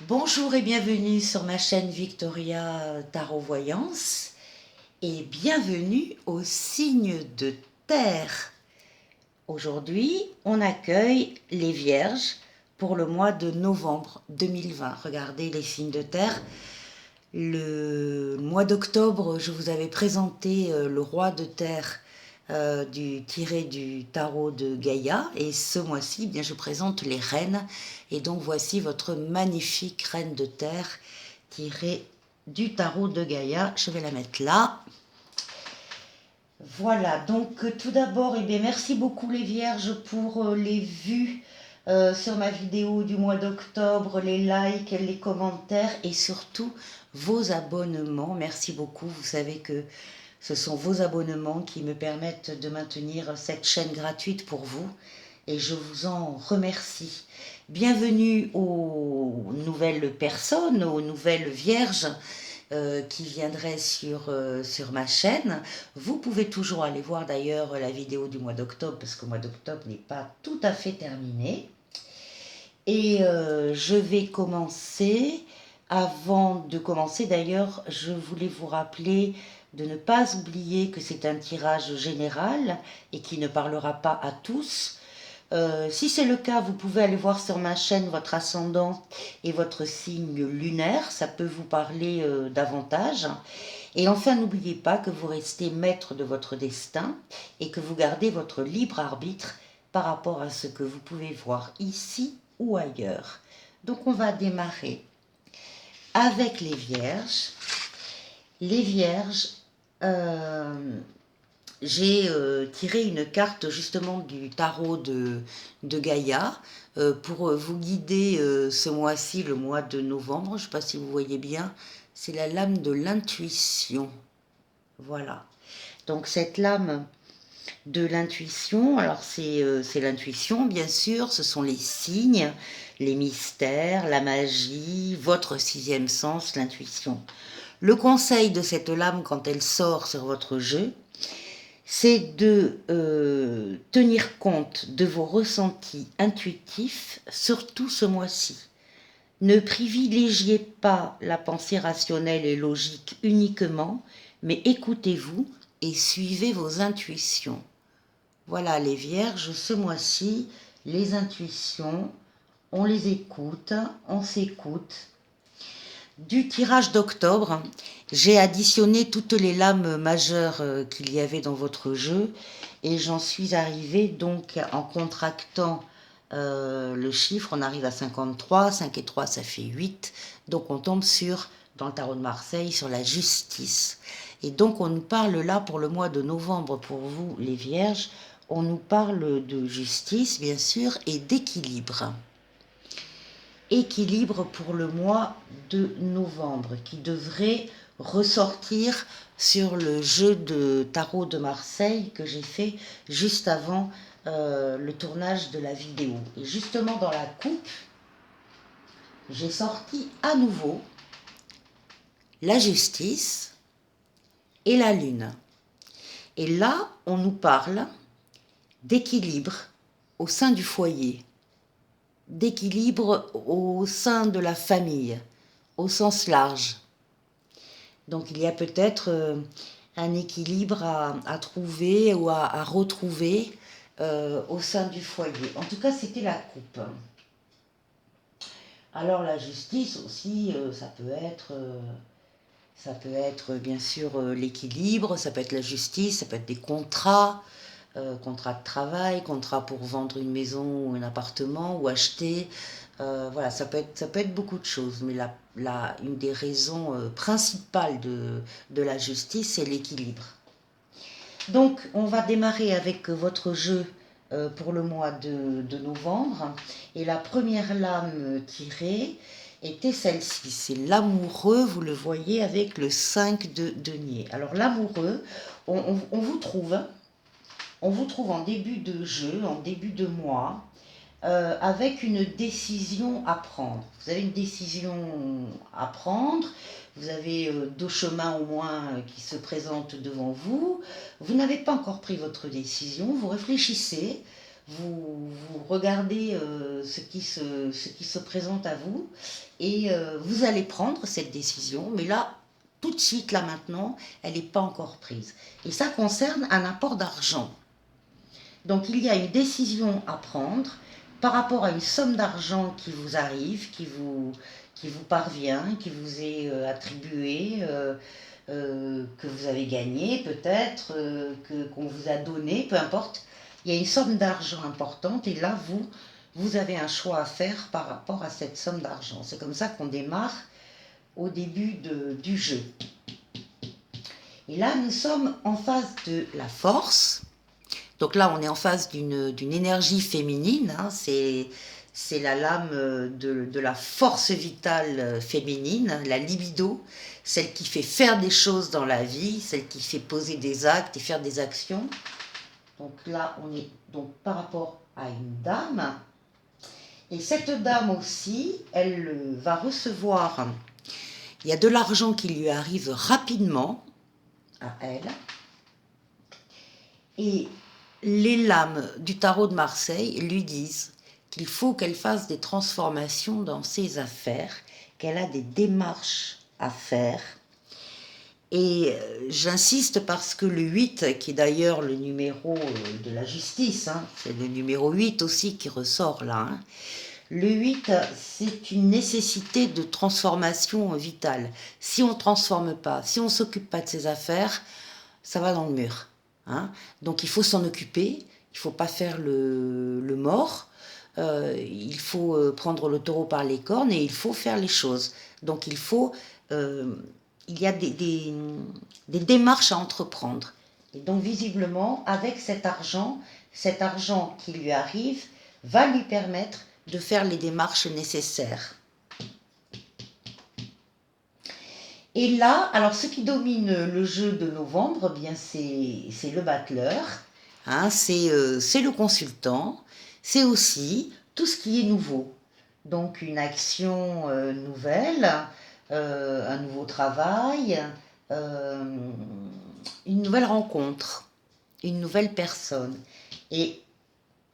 Bonjour et bienvenue sur ma chaîne Victoria Tarot Voyance et bienvenue au signe de terre. Aujourd'hui, on accueille les Vierges pour le mois de novembre 2020. Regardez les signes de terre. Le mois d'octobre, je vous avais présenté le roi de terre tiré du tarot de Gaïa. Et ce mois-ci, bien, je présente les reines. Et donc voici votre magnifique reine de terre tirée du tarot de Gaïa. Je vais la mettre là. Voilà, donc tout d'abord, eh bien, merci beaucoup les Vierges pour les vues sur ma vidéo du mois d'octobre, les likes, les commentaires et surtout vos abonnements. Merci beaucoup, vous savez que ce sont vos abonnements qui me permettent de maintenir cette chaîne gratuite pour vous et je vous en remercie. Bienvenue aux nouvelles personnes, aux nouvelles Vierges qui viendrait sur ma chaîne. Vous pouvez toujours aller voir d'ailleurs la vidéo du mois d'octobre parce que le mois d'octobre n'est pas tout à fait terminé. Et je vais commencer. Avant de commencer d'ailleurs, je voulais vous rappeler de ne pas oublier que c'est un tirage général et qui ne parlera pas à tous. Si c'est le cas, vous pouvez aller voir sur ma chaîne votre ascendant et votre signe lunaire, ça peut vous parler davantage. Et enfin, n'oubliez pas que vous restez maître de votre destin et que vous gardez votre libre arbitre par rapport à ce que vous pouvez voir ici ou ailleurs. Donc on va démarrer avec les Vierges. Les Vierges, j'ai tiré une carte justement du tarot de Gaïa pour vous guider ce mois-ci, le mois de novembre. Je ne sais pas si vous voyez bien, c'est la lame de l'intuition. Voilà. Donc cette lame de l'intuition, alors c'est l'intuition bien sûr, ce sont les signes, les mystères, la magie, votre sixième sens, l'intuition. Le conseil de cette lame quand elle sort sur votre jeu, c'est de tenir compte de vos ressentis intuitifs, surtout ce mois-ci. Ne privilégiez pas la pensée rationnelle et logique uniquement, mais écoutez-vous et suivez vos intuitions. Voilà les Vierges, ce mois-ci, les intuitions, on les écoute, on s'écoute. Du tirage d'octobre, j'ai additionné toutes les lames majeures qu'il y avait dans votre jeu et j'en suis arrivée donc en contractant le chiffre, on arrive à 53, 5 et 3 ça fait 8, donc on tombe dans le tarot de Marseille, sur la justice. Et donc on nous parle là pour le mois de novembre, pour vous les Vierges, on nous parle de justice bien sûr et d'équilibre. Équilibre pour le mois de novembre qui devrait ressortir sur le jeu de tarot de Marseille que j'ai fait juste avant le tournage de la vidéo. Et justement dans la coupe, j'ai sorti à nouveau la justice et la lune. Et là, on nous parle d'équilibre au sein du foyer, d'équilibre au sein de la famille, au sens large. Donc il y a peut-être un équilibre à trouver ou à retrouver au sein du foyer. En tout cas, c'était la coupe. Alors la justice aussi, ça peut être bien sûr l'équilibre, ça peut être la justice, ça peut être des contrats, contrat de travail, contrat pour vendre une maison ou un appartement ou acheter. Voilà, ça peut être beaucoup de choses, mais une des raisons principales de la justice, c'est l'équilibre. Donc, on va démarrer avec votre jeu pour le mois de novembre. Et la première lame tirée était celle-ci. C'est l'amoureux, vous le voyez, avec le 5 de denier. Alors, l'amoureux, on vous trouve en début de jeu, en début de mois, avec une décision à prendre. Vous avez une décision à prendre, vous avez deux chemins au moins qui se présentent devant vous, vous n'avez pas encore pris votre décision, vous réfléchissez, vous regardez ce qui se présente à vous et vous allez prendre cette décision, mais là, tout de suite, là maintenant, elle n'est pas encore prise. Et ça concerne un apport d'argent. Donc il y a une décision à prendre par rapport à une somme d'argent qui vous arrive, qui vous parvient, qui vous est attribuée, que vous avez gagné peut-être, qu'on vous a donné, peu importe. Il y a une somme d'argent importante et là, vous avez un choix à faire par rapport à cette somme d'argent. C'est comme ça qu'on démarre au début du jeu. Et là, nous sommes en face de la force. Donc là, on est en face d'une énergie féminine, hein, c'est la lame de la force vitale féminine, la libido, celle qui fait faire des choses dans la vie, celle qui fait poser des actes et faire des actions. Donc là, on est donc par rapport à une dame. Et cette dame aussi, elle va recevoir, il y a de l'argent qui lui arrive rapidement à elle. Et les lames du tarot de Marseille lui disent qu'il faut qu'elle fasse des transformations dans ses affaires, qu'elle a des démarches à faire. Et j'insiste parce que le 8, qui est d'ailleurs le numéro de la justice, hein, c'est le numéro 8 aussi qui ressort là, hein. Le 8, c'est une nécessité de transformation vitale. Si on ne transforme pas, si on ne s'occupe pas de ses affaires, ça va dans le mur. Hein. Donc il faut s'en occuper, il ne faut pas faire le mort, il faut prendre le taureau par les cornes et il faut faire les choses. Donc il y a des démarches à entreprendre. Et donc visiblement, avec cet argent qui lui arrive va lui permettre de faire les démarches nécessaires. Et là, alors ce qui domine le jeu de novembre, eh bien c'est le battleur, hein, c'est le consultant, c'est aussi tout ce qui est nouveau. Donc une action nouvelle, un nouveau travail, une nouvelle rencontre, une nouvelle personne. Et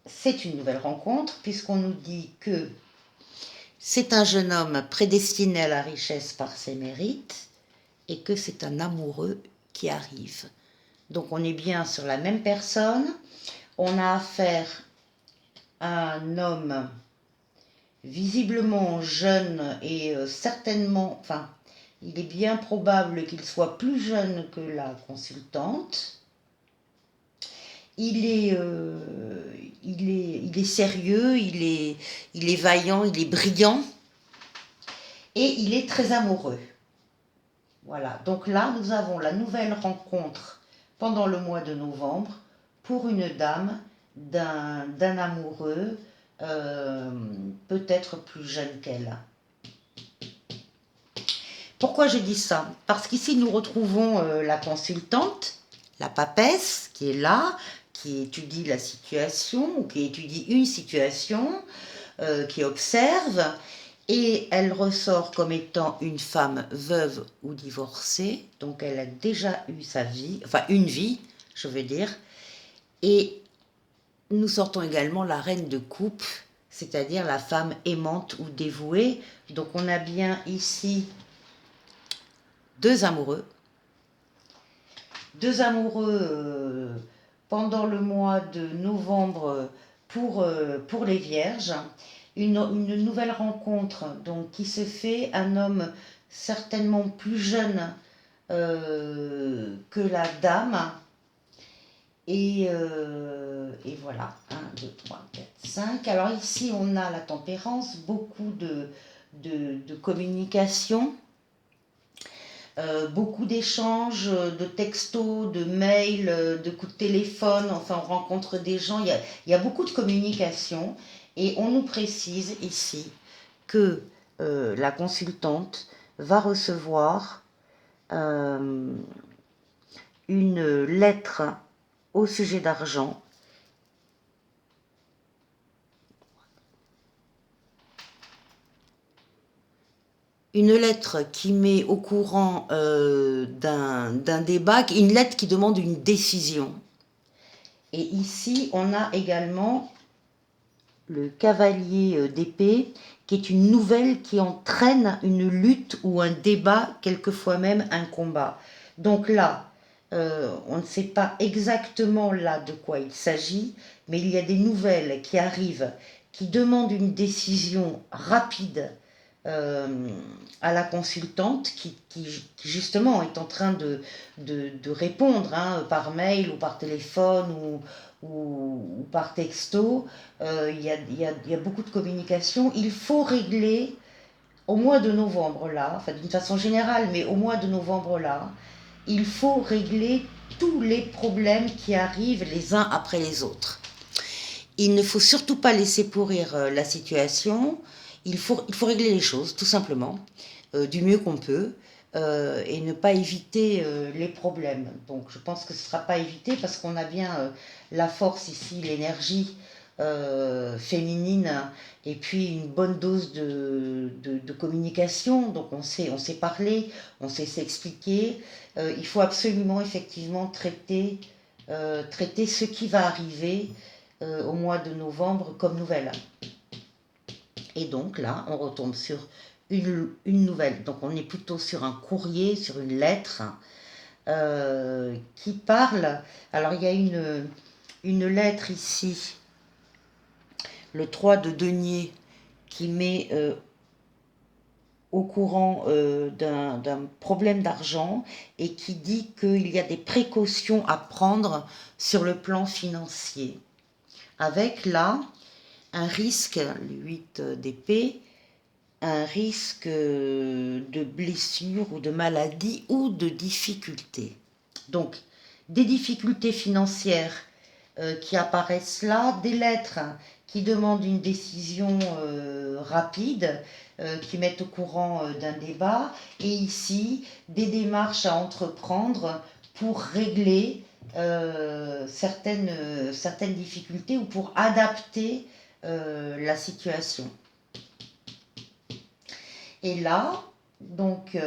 c'est une nouvelle rencontre puisqu'on nous dit que c'est un jeune homme prédestiné à la richesse par ses mérites et que c'est un amoureux qui arrive. Donc on est bien sur la même personne, on a affaire à un homme visiblement jeune et certainement, enfin, il est bien probable qu'il soit plus jeune que la consultante. Il est sérieux, il est vaillant, il est brillant et il est très amoureux. Voilà, donc là, nous avons la nouvelle rencontre pendant le mois de novembre pour une dame d'un amoureux peut-être plus jeune qu'elle. Pourquoi je dis ça? Parce qu'ici, nous retrouvons la consultante, la papesse, qui est là, qui étudie la situation, ou qui étudie une situation, qui observe, et elle ressort comme étant une femme veuve ou divorcée, donc elle a déjà eu sa vie, enfin une vie, je veux dire, et nous sortons également la reine de coupe, c'est-à-dire la femme aimante ou dévouée. Donc on a bien ici deux amoureux pendant le mois de novembre pour les vierges. Une nouvelle rencontre donc, qui se fait, un homme certainement plus jeune que la dame. Et voilà, 1, 2, 3, 4, 5. Alors ici, on a la tempérance, beaucoup de communication, beaucoup d'échanges, de textos, de mails, de coups de téléphone, enfin on rencontre des gens, il y a beaucoup de communication et on nous précise ici que la consultante va recevoir une lettre au sujet d'argent. Une lettre qui met au courant d'un débat, une lettre qui demande une décision. Et ici, on a également le cavalier d'épée, qui est une nouvelle qui entraîne une lutte ou un débat, quelquefois même un combat. Donc là, on ne sait pas exactement là de quoi il s'agit, mais il y a des nouvelles qui arrivent, qui demandent une décision rapide euh, à la consultante qui justement est en train de répondre par mail ou par téléphone ou par texto. Il y a beaucoup de communication. Il faut régler au mois de novembre là, enfin d'une façon générale, mais au mois de novembre là, il faut régler tous les problèmes qui arrivent les uns après les autres. Il ne faut surtout pas laisser pourrir la situation. Il faut régler les choses, tout simplement, du mieux qu'on peut, et ne pas éviter les problèmes. Donc je pense que ce ne sera pas évité parce qu'on a bien la force ici, l'énergie féminine, et puis une bonne dose de communication. Donc on sait parler, on sait s'expliquer. Il faut absolument, effectivement, traiter ce qui va arriver au mois de novembre comme nouvelle. Et donc là, on retombe sur une nouvelle. Donc on est plutôt sur un courrier, sur une lettre qui parle. Alors il y a une lettre ici, le 3 de denier, qui met au courant d'un problème d'argent et qui dit qu'il y a des précautions à prendre sur le plan financier. Avec là un risque, le 8 d'épée, un risque de blessure ou de maladie ou de difficulté. Donc, des difficultés financières qui apparaissent là, des lettres qui demandent une décision rapide, qui mettent au courant d'un débat, et ici, des démarches à entreprendre pour régler certaines difficultés ou pour adapter la situation. Et là, donc,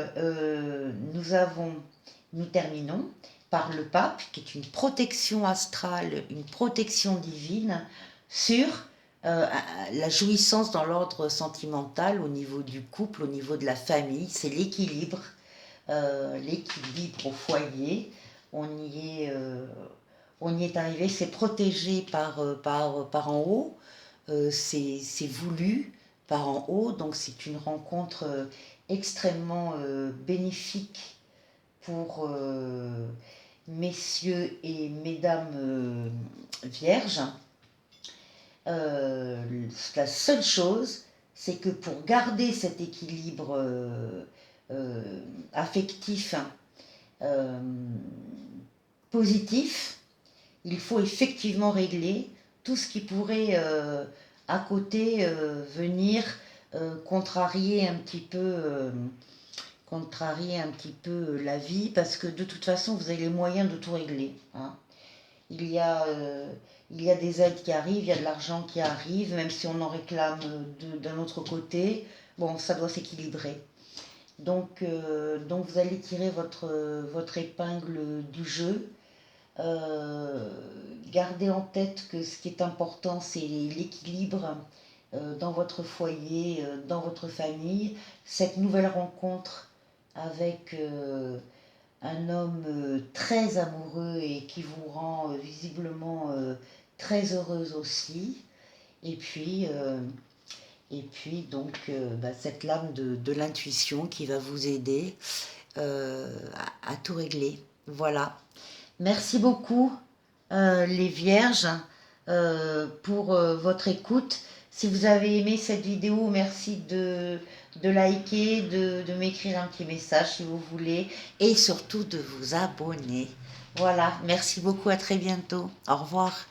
nous terminons par le pape, qui est une protection astrale, une protection divine sur la jouissance dans l'ordre sentimental, au niveau du couple, au niveau de la famille. C'est l'équilibre au foyer. On y est arrivé, c'est protégé par en haut, c'est voulu par en haut, donc c'est une rencontre extrêmement bénéfique pour messieurs et mesdames vierges. La seule chose, c'est que pour garder cet équilibre affectif positif, il faut effectivement régler tout ce qui pourrait à côté venir contrarier un petit peu la vie, parce que de toute façon vous avez les moyens de tout régler. Il y a des aides qui arrivent, il y a de l'argent qui arrive, même si on en réclame d'un autre côté. Bon, ça doit s'équilibrer. Donc vous allez tirer votre épingle du jeu. Gardez en tête que ce qui est important, c'est l'équilibre dans votre foyer, dans votre famille. Cette nouvelle rencontre avec un homme très amoureux et qui vous rend visiblement très heureuse aussi. Et puis donc cette lame de l'intuition qui va vous aider à tout régler. Voilà. Merci beaucoup les vierges pour votre écoute. Si vous avez aimé cette vidéo, merci de liker, de m'écrire un petit message si vous voulez, et surtout de vous abonner. Voilà, merci beaucoup, à très bientôt. Au revoir.